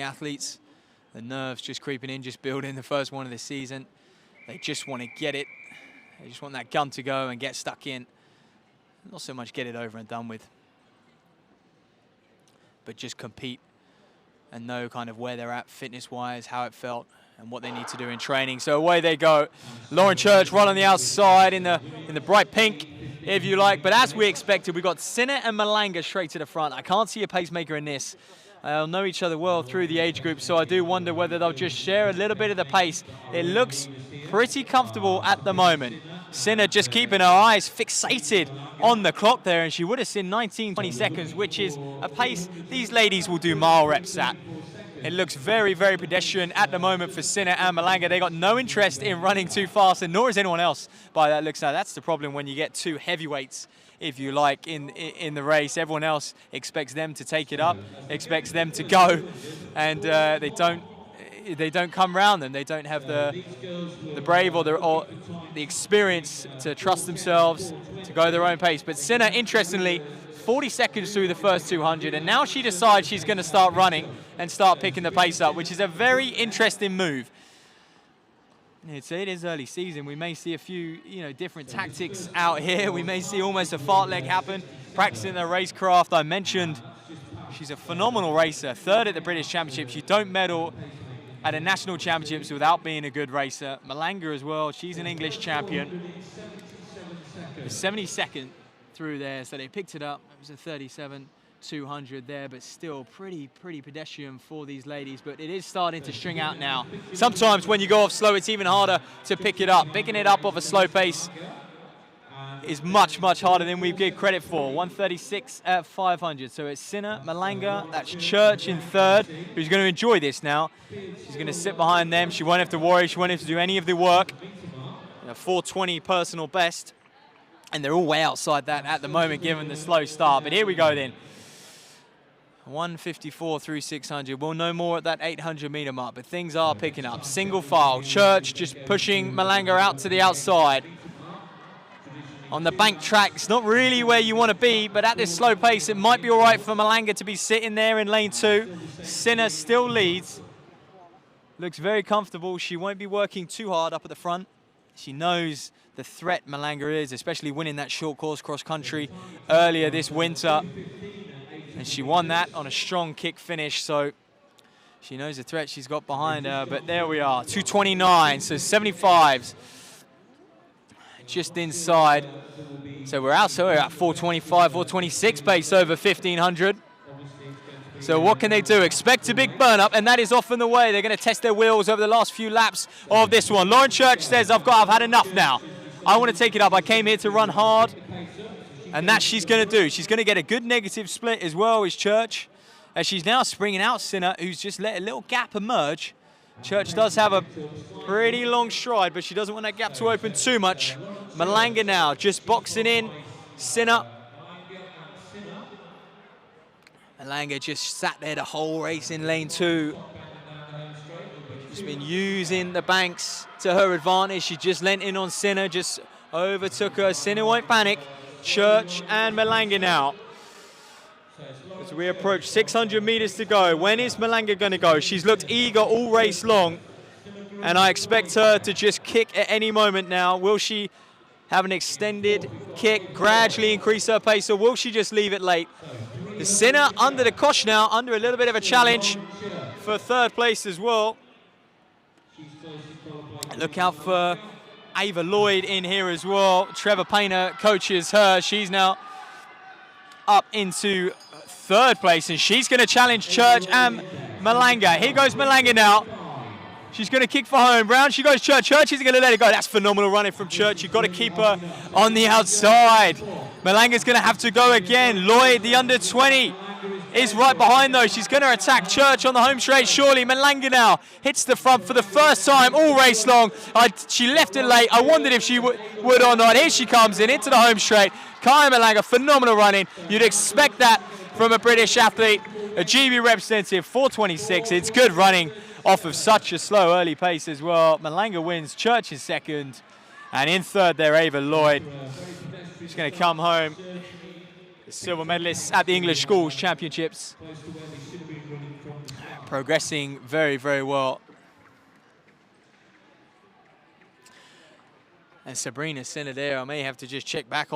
athletes. The nerves just creeping in, just building the first one of the season. They just want to get it. They just want that gun to go and get stuck in. Not so much get it over and done with, but just compete and know kind of where they're at fitness-wise, how it felt, and what they need to do in training. So away they go. Lauren Church right on the outside in the bright pink, if you like. But as we expected, we got Sinner and Mhlanga straight to the front. I can't see a pacemaker in this. They'll know each other well through the age group, so I do wonder whether they'll just share a little bit of the pace. It looks pretty comfortable at the moment. Sinner just keeping her eyes fixated on the clock there, and she would have seen 19-20 seconds, which is a pace these ladies will do mile reps at. It looks very, very pedestrian at the moment for Sinner and Mhlanga. They got no interest in running too fast, and nor is anyone else by that looks. Now that's the problem when you get two heavyweights, if you like, in the race. Everyone else expects them to take it up, expects them to go, and they don't come round them. They don't have the brave or the experience to trust themselves to go their own pace. But Sinner, interestingly, 40 seconds through the first 200, and now she decides she's going to start running and start picking the pace up, which is a very interesting move. It is early season. We may see a few, different tactics out here. We may see almost a fartlek happen, practicing their racecraft. I mentioned she's a phenomenal racer, third at the British Championships. You don't medal at a national championships without being a good racer. Mhlanga as well, she's an English champion. 72nd through there, so they picked it up. It was a 37-200 there, but still pretty pedestrian for these ladies. But it is starting to string out now. Sometimes when you go off slow, it's even harder to pick it up. Picking it up off a slow pace is much harder than we give credit for. 136 at 500. So it's Sinner, Mhlanga, that's Church in third, who's going to enjoy this now. She's going to sit behind them. She won't have to worry. She won't have to do any of the work. 420 personal best. And they're all way outside that at the moment, given the slow start. But here we go then. 154 through 600. We'll know more at that 800-meter mark, but things are picking up. Single file. Church just pushing Mhlanga out to the outside. On the bank track, it's not really where you want to be, but at this slow pace, it might be all right for Mhlanga to be sitting there in lane 2. Sinner still leads. Looks very comfortable. She won't be working too hard up at the front. She knows the threat Mhlanga is, especially winning that short course cross country earlier this winter. And she won that on a strong kick finish, so she knows the threat she's got behind her. But there we are, 229, so 75s just inside. So we're at 425, 426 pace over 1500. So what can they do? Expect a big burn up, and that is often the way. They're going to test their wheels over the last few laps of this one. Lauren Church says, I've had enough now. I want to take it up. I came here to run hard, and that she's going to do. She's going to get a good negative split as well as Church, as she's now springing out Sinner, who's just let a little gap emerge. Church does have a pretty long stride, but she doesn't want that gap to open too much. Mhlanga now just boxing in Sinner. Mhlanga just sat there the whole race in lane 2. She's been using the banks to her advantage. She just leant in on Sinner, just overtook her. Sinner won't panic. Church and Mhlanga now. As we approach 600 meters to go, when is Mhlanga going to go? She's looked eager all race long, and I expect her to just kick at any moment now. Will she have an extended kick, gradually increase her pace, or will she just leave it late? The Sinner under the cosh now, under a little bit of a challenge for third place as well. Look out for Ava Lloyd in here as well. Trevor Painter coaches her. She's now up into third place, and she's going to challenge Church and Mhlanga. Here goes Mhlanga now. She's going to kick for home. Round she goes, Church. Church isn't going to let it go. That's phenomenal running from Church. You've got to keep her on the outside. Mhlanga's going to have to go again. Lloyd, the under 20, is right behind though. She's going to attack Church on the home straight, surely. Mhlanga now hits the front for the first time all race long. She left it late. I wondered if she would or not. Here she comes into the home straight. Kaya Mhlanga, phenomenal running. You'd expect that from a British athlete, a GB representative, 426. It's good running off of such a slow early pace as well. Mhlanga wins, Church is second, and in third there, Ava Lloyd. She's going to come home, the silver medalist at the English Schools Championships. progressing very, very well. And Sabrina centre there. I may have to just check back on